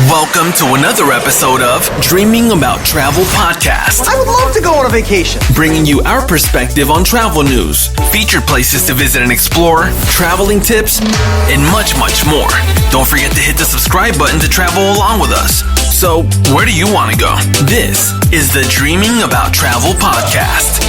Welcome to another episode of Dreaming About Travel Podcast. I would love to go on a vacation. Bringing you our perspective on travel news, featured places to visit and explore, traveling tips, and much, much more. Don't forget to hit the subscribe button to travel along with us. So, where do you want to go? This is the Dreaming About Travel Podcast.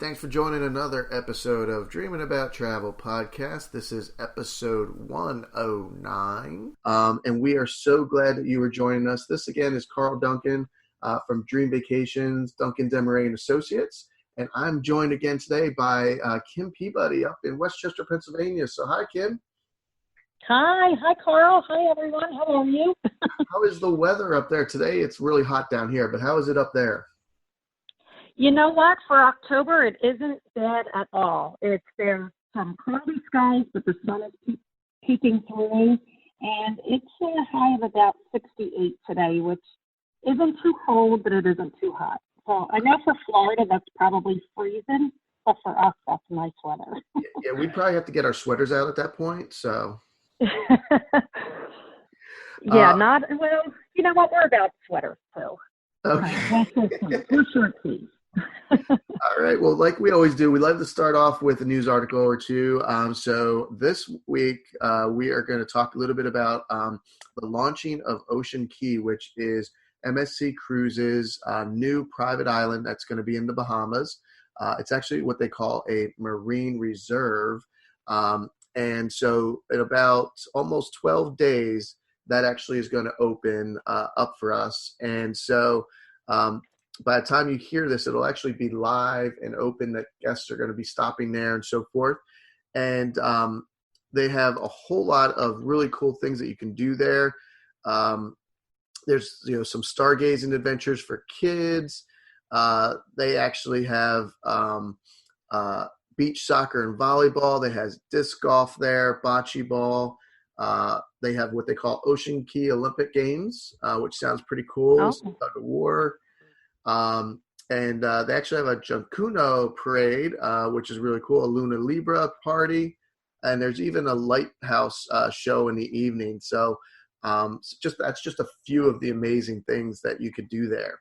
Thanks for joining another episode of Dreaming About Travel Podcast. This is episode 109. And we are so glad that you are joining us. This again is Karl Duncan from Dream Vacations, Duncan Desmarais Associates. And I'm joined again today by Kim Peabody up in Westchester, Pennsylvania. So hi, Kim. Hi Karl. Hi everyone. How are you? How is the weather up there today? It's really hot down here, but how is it up there? You know what? For October, it isn't bad at all. There's some cloudy skies, but the sun is peeking through, and it's a high of about 68 today, which isn't too cold, but it isn't too hot. So I know for Florida, that's probably freezing, but for us, that's nice weather. Yeah, we'd probably have to get our sweaters out at that point, so. Well, you know what? We're about sweaters, too. Okay. We're short tees. All right. Well, like we always do, we love to start off with a news article or two. So this week, we are going to talk a little bit about the launching of Ocean Cay, which is MSC Cruises' new private island that's going to be in the Bahamas. It's actually what they call a marine reserve. And so in about almost 12 days, that actually is going to open up for us. And so by the time you hear this, it'll actually be live and open, that guests are going to be stopping there and so forth. And they have a whole lot of really cool things that you can do there. There's some stargazing adventures for kids. They actually have beach soccer and volleyball. They have disc golf there, bocce ball. They have what they call Ocean Cay Olympic Games, which sounds pretty cool. Oh. Some tug of war. And they actually have a Juncuno parade, which is really cool, a Luna Libra party. And there's even a lighthouse show in the evening. So that's just a few of the amazing things that you could do there.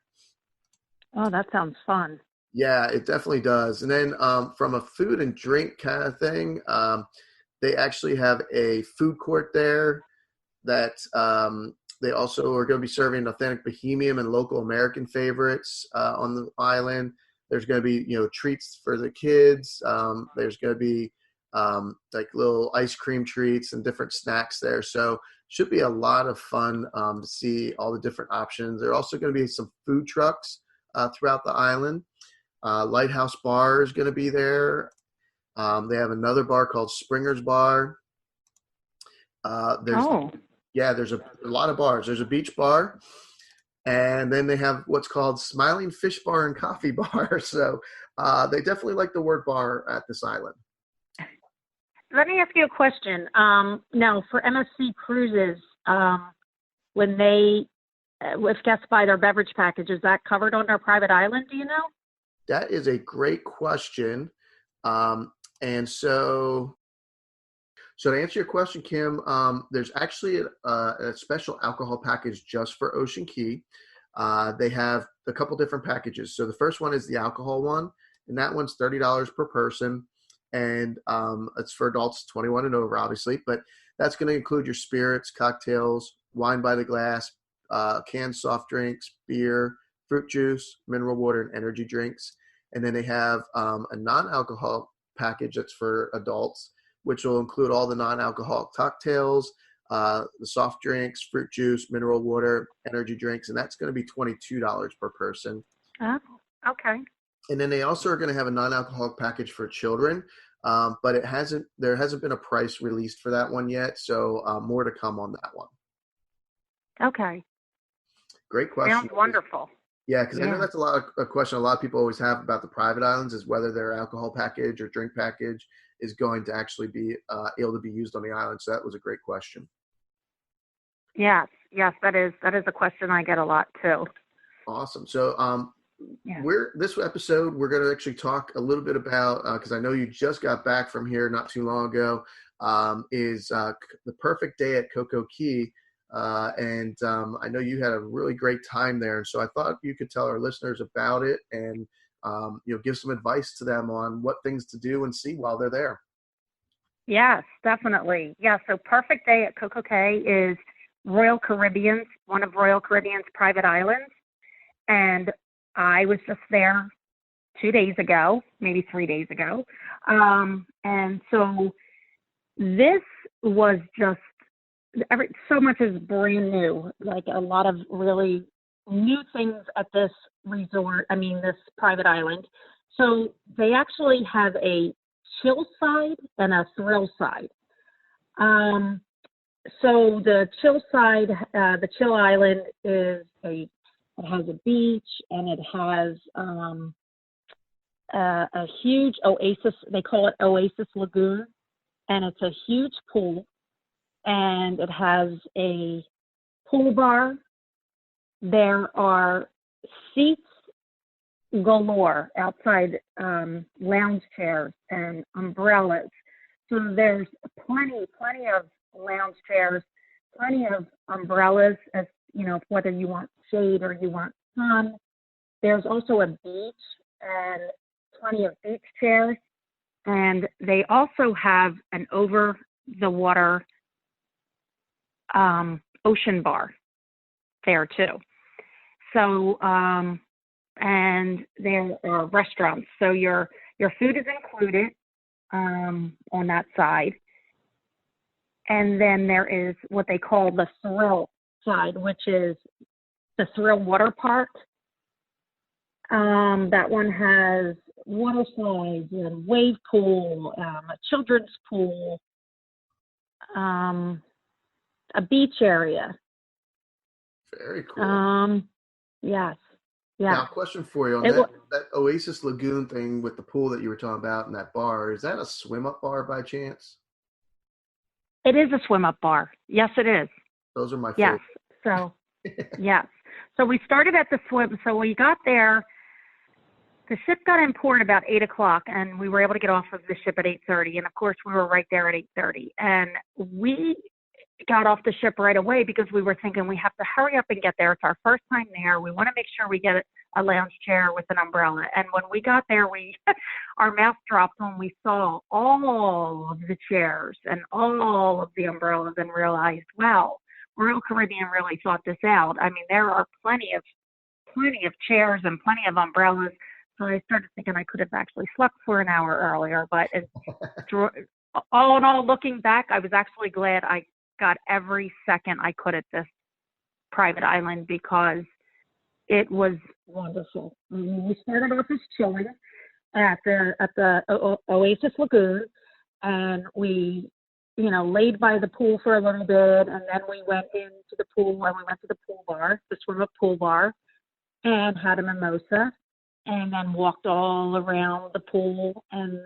Oh, that sounds fun. Yeah, it definitely does. And then from a food and drink kind of thing, they actually have a food court there that they also are going to be serving authentic Bohemian and local American favorites on the island. There's going to be, treats for the kids. There's going to be like little ice cream treats and different snacks there. So should be a lot of fun to see all the different options. There are also going to be some food trucks throughout the island. Lighthouse Bar is going to be there. They have another bar called Springer's Bar. There's a lot of bars. There's a beach bar, and then they have what's called Smiling Fish Bar and Coffee Bar. So they definitely like the word bar at this island. Let me ask you a question. Now, for MSC Cruises, if guests buy their beverage package, is that covered on their private island? Do you know? That is a great question. And so to answer your question, Kim, there's actually a special alcohol package just for Ocean Cay. They have a couple different packages. So the first one is the alcohol one, and that one's $30 per person. And it's for adults 21 and over, obviously. But that's going to include your spirits, cocktails, wine by the glass, canned soft drinks, beer, fruit juice, mineral water, and energy drinks. And then they have a non-alcohol package that's for adults, which will include all the non-alcoholic cocktails, the soft drinks, fruit juice, mineral water, energy drinks, and that's going to be $22 per person. Oh, okay. And then they also are going to have a non-alcoholic package for children, but there hasn't been a price released for that one yet, so more to come on that one. Okay. Great question. Sounds wonderful. Yeah, because I know that's a question a lot of people always have about the private islands, is whether their alcohol package or drink package is going to actually be able to be used on the island. So that was a great question. Yes, that is a question I get a lot too. Awesome. So This episode, we're going to actually talk a little bit about, because I know you just got back from here not too long ago, is the perfect day at Coco Cay. And I know you had a really great time there. And so I thought you could tell our listeners about it and, give some advice to them on what things to do and see while they're there. Yes, definitely. Yeah, so perfect day at Coco Cay is Royal Caribbean's, one of Royal Caribbean's private islands. And I was just there 2 days ago, maybe 3 days ago. And so this was just, so much is brand new, like a lot of really new things at this this private island. So they actually have a chill side and a thrill side. So the chill side, the chill island it has a beach, and it has a huge oasis. They call it Oasis Lagoon, and it's a huge pool, and it has a pool bar. There are seats galore outside, lounge chairs and umbrellas. So there's plenty of lounge chairs, plenty of umbrellas, as whether you want shade or you want sun. There's also a beach and plenty of beach chairs. And they also have an over the water ocean bar there too. So, and there are restaurants. So your food is included on that side. And then there is what they call the thrill side, which is the Thrill Water Park. That one has water slides and wave pool, a children's pool, a beach area. Very cool. Yes. Yeah. Now, question for you on that Oasis Lagoon thing with the pool that you were talking about and that bar. Is that a swim-up bar by chance? It is a swim-up bar. Yes, it is. Those are my favorite. Yes. So, yes. So we started at the swim. So we got there. The ship got in port about 8 o'clock, and we were able to get off of the ship at 8:30. And of course, we were right there at 8:30. And we got off the ship right away because we were thinking we have to hurry up and get there. It's our first time there. We want to make sure we get a lounge chair with an umbrella. And when we got there, our mouth dropped when we saw all of the chairs and all of the umbrellas and realized, wow, Royal Caribbean really thought this out. I mean, there are plenty of chairs and plenty of umbrellas. So I started thinking I could have actually slept for an hour earlier. But all in all, looking back, I was actually glad I got every second I could at this private island because it was wonderful. We started off as chilling at the Oasis Lagoon, and we, laid by the pool for a little bit, and then we went into the pool, and we went to the pool bar, the swim-up pool bar, and had a mimosa, and then walked all around the pool and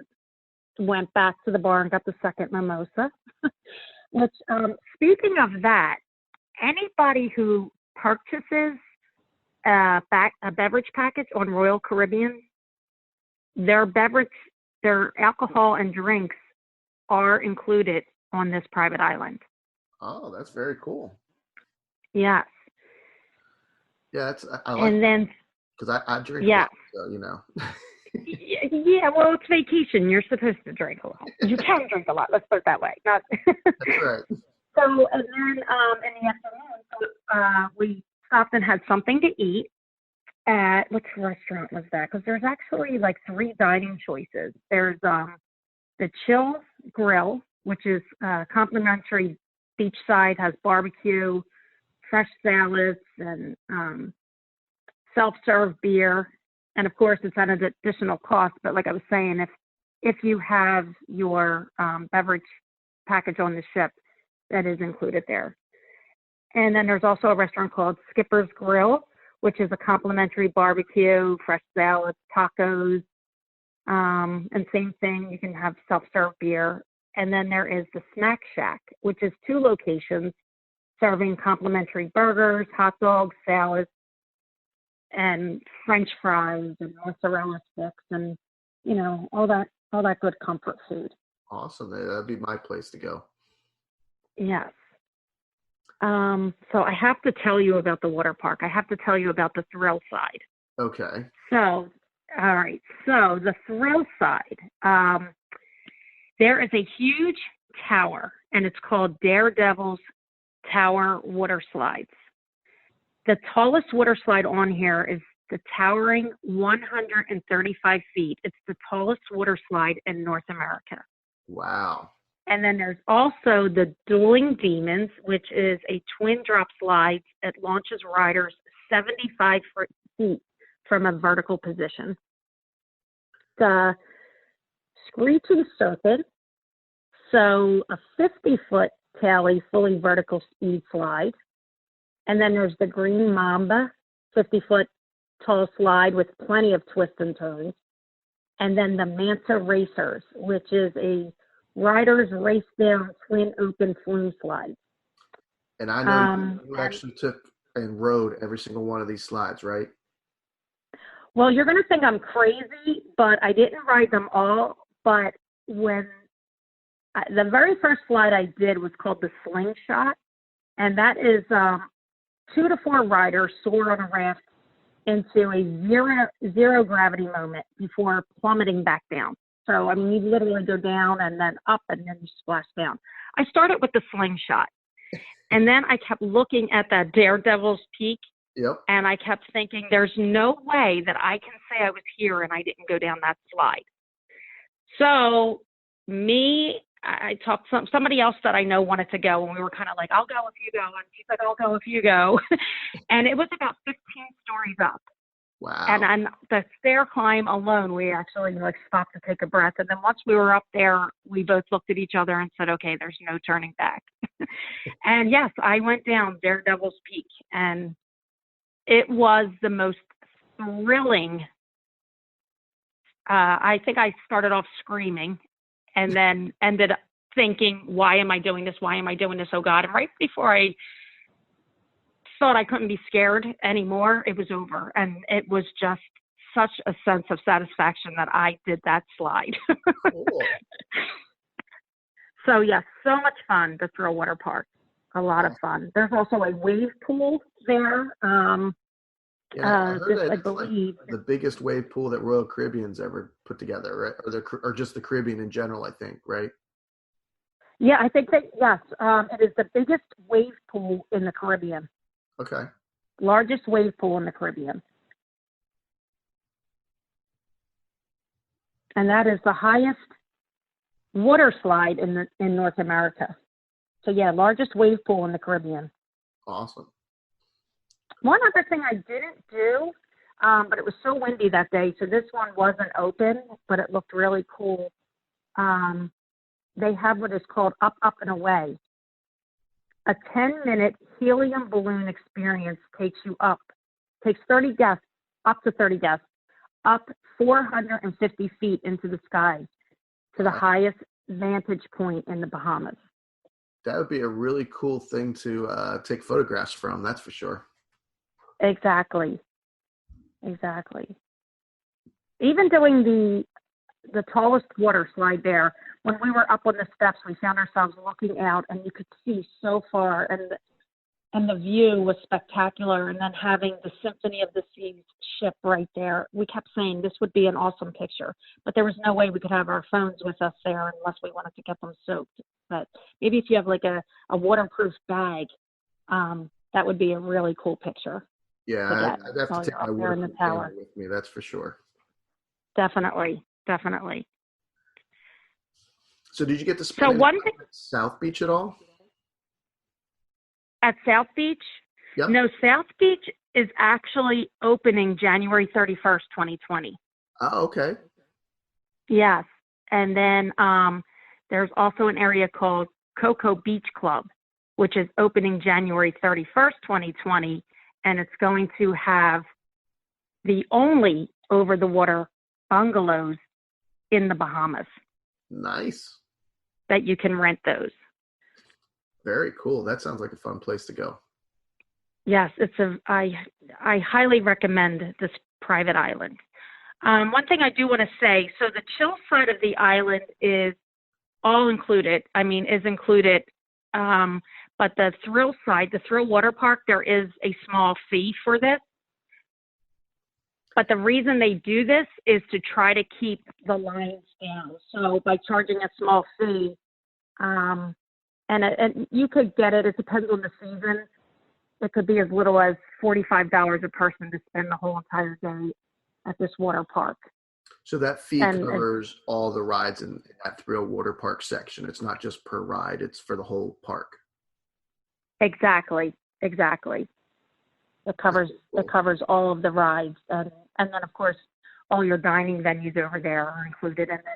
went back to the bar and got the second mimosa. Which, speaking of that, anybody who purchases a beverage package on Royal Caribbean, their alcohol and drinks are included on this private island. Oh, that's very cool. Yes. Yeah, I like. And then, because I drink. Yeah. A lot, so, Yeah, well, it's vacation. You're supposed to drink a lot. You can drink a lot. Let's put it that way. That's right. So, and then in the afternoon, we stopped and had something to eat at, which restaurant was that? Because there's actually like 3 dining choices. There's the Chill Grill, which is complimentary beachside, has barbecue, fresh salads, and self-serve beer. And of course, it's at an additional cost. But like I was saying, if you have your beverage package on the ship, that is included there. And then there's also a restaurant called Skipper's Grill, which is a complimentary barbecue, fresh salads, tacos, and same thing. You can have self-serve beer. And then there is the Snack Shack, which is 2 locations serving complimentary burgers, hot dogs, salads, and French fries and mozzarella sticks and, you know, all that good comfort food. Awesome. That'd be my place to go. Yes. So I have to tell you about the water park. I have to tell you about the thrill side. Okay. So, all right. So the thrill side, there is a huge tower, and it's called Daredevil's Tower Water Slides. The tallest water slide on here is the towering 135 feet. It's the tallest water slide in North America. Wow. And then there's also the Dueling Demons, which is a twin drop slide that launches riders 75 feet from a vertical position. The Screeching Serpent, so a 50-foot tally, fully vertical speed slide. And then there's the Green Mamba, 50-foot tall slide with plenty of twists and turns. And then the Manta Racers, which is a riders race down twin open flume slides. And I know you actually took and rode every single one of these slides, right? Well, you're going to think I'm crazy, but I didn't ride them all. But when the very first slide I did was called the Slingshot, and that is 2 to 4 riders soar on a raft into a zero gravity moment before plummeting back down. So, I mean, you literally go down and then up and then you splash down. I started with the Slingshot, and then I kept looking at that Daredevil's Peak. Yep. And I kept thinking, there's no way that I can say I was here and I didn't go down that slide. So I talked to somebody else that I know wanted to go, and we were kind of like, I'll go if you go. And she's like, I'll go if you go. And it was about 15 stories up. Wow. And on the stair climb alone, we actually stopped to take a breath. And then once we were up there, we both looked at each other and said, okay, there's no turning back. And yes, I went down Daredevil's Peak, and it was the most thrilling. I think I started off screaming and then ended up thinking, why am I doing this? Why am I doing this? Oh God. And right before I thought I couldn't be scared anymore, it was over. And it was just such a sense of satisfaction that I did that slide. Cool. So yes, so much fun, the Thrill Water Park. A lot of fun. There's also a wave pool there. Yeah, I heard I believe like the biggest wave pool that Royal Caribbean's ever put together, right? Or just the Caribbean in general, I think, right? Yeah, I think that, yes. It is the biggest wave pool in the Caribbean. Okay. Largest wave pool in the Caribbean. And that is the highest water slide in North America. So yeah, largest wave pool in the Caribbean. Awesome. One other thing I didn't do, but it was so windy that day, so this one wasn't open, but it looked really cool. They have what is called Up, Up, and Away. A 10-minute helium balloon experience takes 30 guests, up to 30 guests, up 450 feet into the sky to the highest vantage point in the Bahamas. That would be a really cool thing to take photographs from, that's for sure. Exactly. Even doing the tallest water slide there, when we were up on the steps, we found ourselves looking out, and you could see so far, and the view was spectacular. And then having the Symphony of the Seas ship right there, we kept saying this would be an awesome picture, but there was no way we could have our phones with us there unless we wanted to get them soaked. But maybe if you have like a waterproof bag, that would be a really cool picture. Yeah, I'd have to take my waterproof camera with me, that's for sure. Definitely. So did you get to spend at South Beach at all? At South Beach? Yep. No, South Beach is actually opening January 31st, 2020. Oh, okay. Yes. And then there's also an area called Coco Beach Club, which is opening January 31st, 2020. And it's going to have the only over-the-water bungalows in the Bahamas. Nice. That you can rent those. Very cool. That sounds like a fun place to go. Yes, I highly recommend this private island. One thing I do want to say, so the chill side of the island is all included. Is included. But the thrill side, the thrill water park, there is a small fee for this. But the reason they do this is to try to keep the lines down. So by charging a small fee, and you could get it depends on the season. It could be as little as $45 a person to spend the whole entire day at this water park. So that fee covers all the rides in that thrill water park section. It's not just per ride, it's for the whole park. Exactly. It covers all of the rides, and then of course all your dining venues over there are included. And then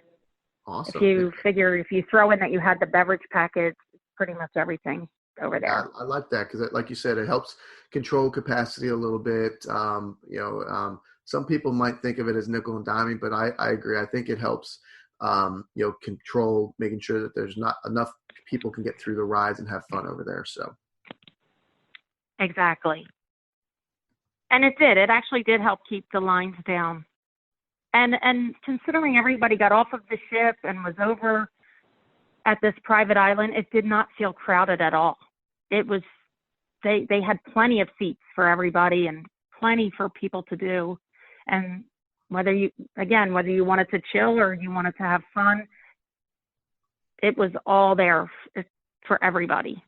awesome. If you throw in that you had the beverage package, pretty much everything over there. I like that because, like you said, it helps control capacity a little bit. Some people might think of it as nickel and diming, but I agree. I think it helps, control, making sure that there's not enough people can get through the rides and have fun over there. So. Exactly. And it did. It actually did help keep the lines down. And considering everybody got off of the ship and was over at this private island, it did not feel crowded at all. It was, they had plenty of seats for everybody and plenty for people to do. And whether you wanted to chill or you wanted to have fun, it was all there for everybody.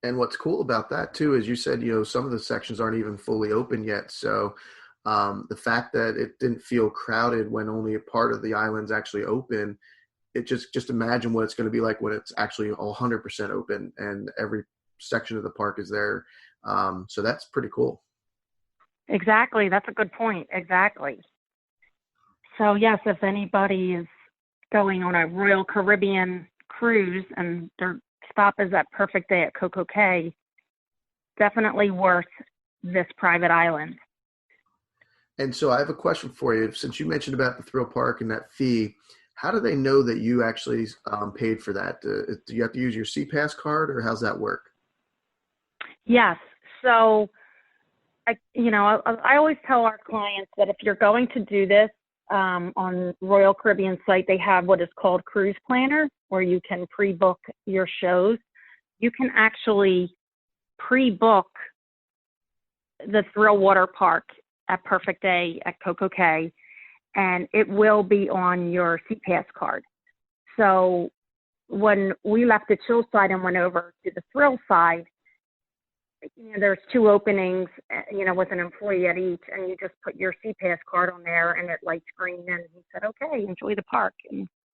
And what's cool about that too, is you said, some of the sections aren't even fully open yet. So the fact that it didn't feel crowded when only a part of the island's actually open, it just imagine what it's going to be like when it's actually 100% open and every section of the park is there. So that's pretty cool. Exactly. That's a good point. Exactly. So yes, if anybody is going on a Royal Caribbean cruise and their stop is at Perfect Day at Coco Cay, definitely worth this private island. And so I have a question for you. Since you mentioned about the thrill park and that fee, how do they know that you actually paid for that? Do you have to use your CPass card, or how's that work? Yes. So, I always tell our clients that if you're going to do this on Royal Caribbean site, they have what is called Cruise Planner, where you can pre-book your shows. You can actually pre-book the Thrill Water Park at Perfect Day at Coco Cay, and it will be on your CPass card. So when we left the chill side and went over to the thrill side, there's 2 openings, with an employee at each, and you just put your CPass card on there and it lights green, and he said, okay, enjoy the park.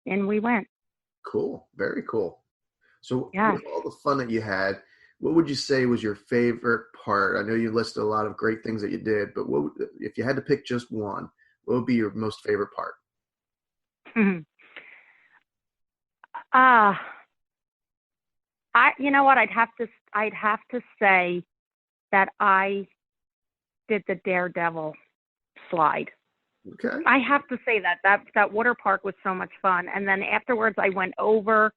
And we went. Cool. Very cool. So yeah. With all the fun that you had, what would you say was your favorite part? I know you listed a lot of great things that you did, but if you had to pick just one, what would be your most favorite part? I'd have to say that I did the Daredevil slide. Okay. I have to say that water park was so much fun. And then afterwards I went over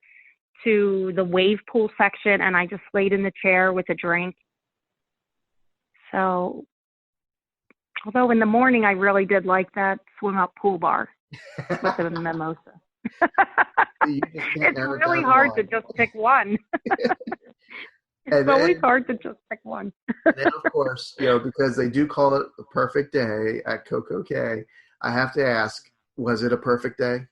to the wave pool section and I just laid in the chair with a drink. So, although in the morning I really did like that swim up pool bar with the mimosa. It's really hard to just pick one. It's always hard to just pick one. And then, of course, because they do call it a perfect day at Coco Cay, I have to ask, was it a perfect day?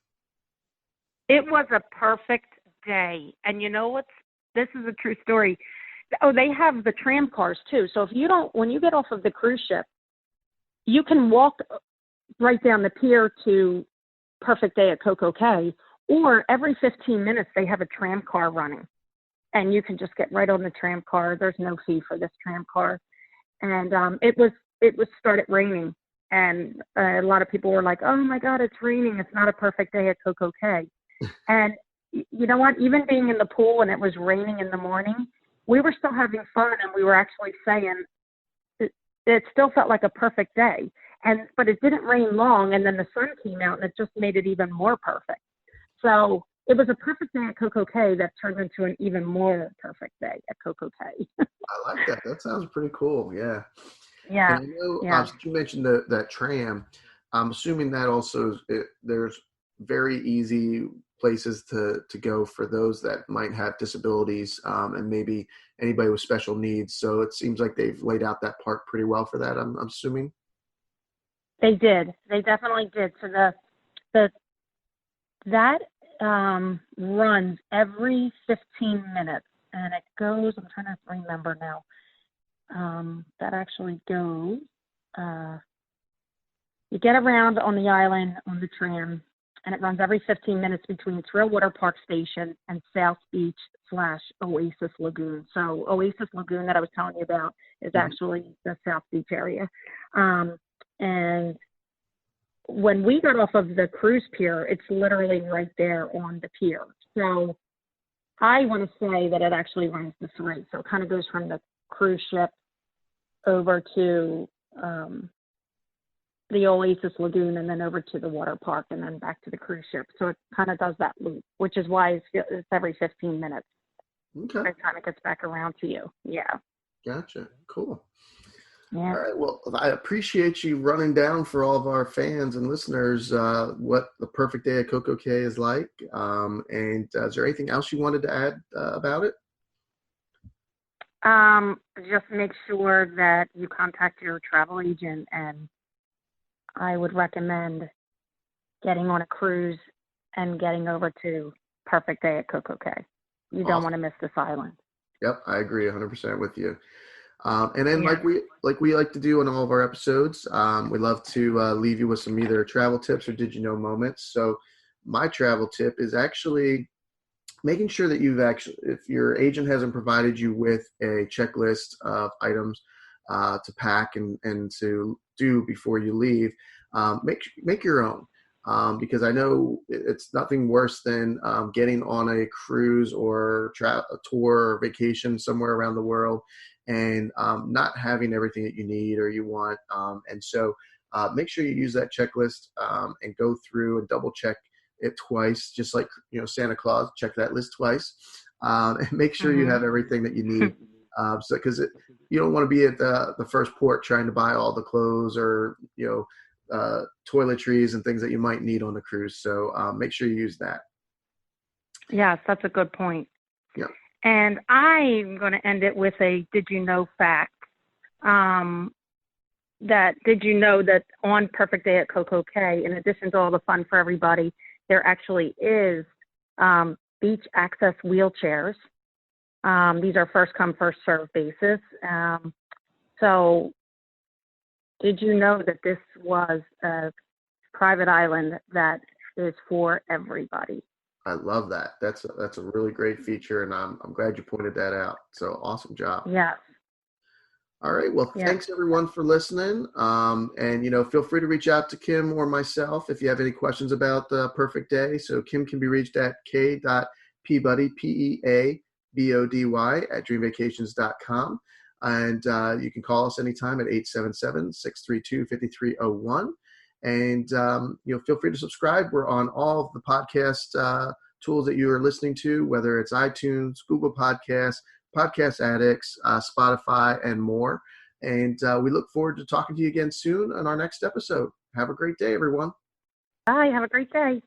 It was a perfect day. And this is a true story. Oh, they have the tram cars too. So when you get off of the cruise ship, you can walk right down the pier to Perfect Day at Coco Cay, or every 15 minutes they have a tram car running. And you can just get right on the tram car. There's no fee for this tram car. And it started raining. And a lot of people were like, oh my God, it's raining. It's not a perfect day at Coco Cay. And you know what? Even being in the pool and it was raining in the morning, we were still having fun. And we were actually saying it still felt like a perfect day. But it didn't rain long. And then the sun came out and it just made it even more perfect. So it was a perfect day at Coco Cay that turned into an even more perfect day at Coco Cay. I like that. That sounds pretty cool. Yeah. Yeah, And I know yeah. since you mentioned that tram, I'm assuming that also there's very easy places to go for those that might have disabilities and maybe anybody with special needs. So it seems like they've laid out that park pretty well for that. I'm assuming. They did. They definitely did. So that runs every 15 minutes, and it goes. I'm trying to remember now. That actually goes. You get around on the island on the tram, and it runs every 15 minutes between Thrill Water Park Station and South Beach / Oasis Lagoon. So Oasis Lagoon that I was telling you about is actually the South Beach area. And when we got off of the cruise pier, it's literally right there on the pier. So I want to say that it actually runs the three. So it kind of goes from the cruise ship over to the Oasis Lagoon and then over to the water park and then back to the cruise ship. So it kind of does that loop, which is why it's every 15 minutes. Okay. It kind of gets back around to you. Yeah. Gotcha. Cool. Yeah. All right. Well, I appreciate you running down for all of our fans and listeners what the perfect day at Coco Cay is like. And is there anything else you wanted to add about it? Just make sure that you contact your travel agent, and I would recommend getting on a cruise and getting over to Perfect Day at Coco Cay. You don't want to miss this island. Yep, I agree 100% with you. And then like we like to do on all of our episodes, we love to leave you with some either travel tips or did you know moments. So my travel tip is actually making sure that if your agent hasn't provided you with a checklist of items to pack and to do before you leave, make your own. Because I know it's nothing worse than getting on a cruise or a tour or vacation somewhere around the world and not having everything that you need or you want. And so make sure you use that checklist and go through and double check it twice, just like, Santa Claus, check that list twice and make sure you have everything that you need. Because you don't want to be at the first port trying to buy all the clothes or, toiletries and things that you might need on the cruise. So make sure you use that. Yes, that's a good point. Yeah. And I'm going to end it with a did you know fact. Did you know that on Perfect Day at Coco Cay, in addition to all the fun for everybody, there actually is beach access wheelchairs. These are first come, first served basis. So did you know that this was a private island that is for everybody? I love that. That's a really great feature, and I'm glad you pointed that out. So awesome job. Yes. All right. Well, thanks everyone for listening. And feel free to reach out to Kim or myself if you have any questions about the Perfect Day. So Kim can be reached at k.peabody, PEABODY @dreamvacations.com. And you can call us anytime at 877-632-5301. And, feel free to subscribe. We're on all of the podcast tools that you are listening to, whether it's iTunes, Google Podcasts, Podcast Addicts, Spotify, and more. And we look forward to talking to you again soon on our next episode. Have a great day, everyone. Bye. Have a great day.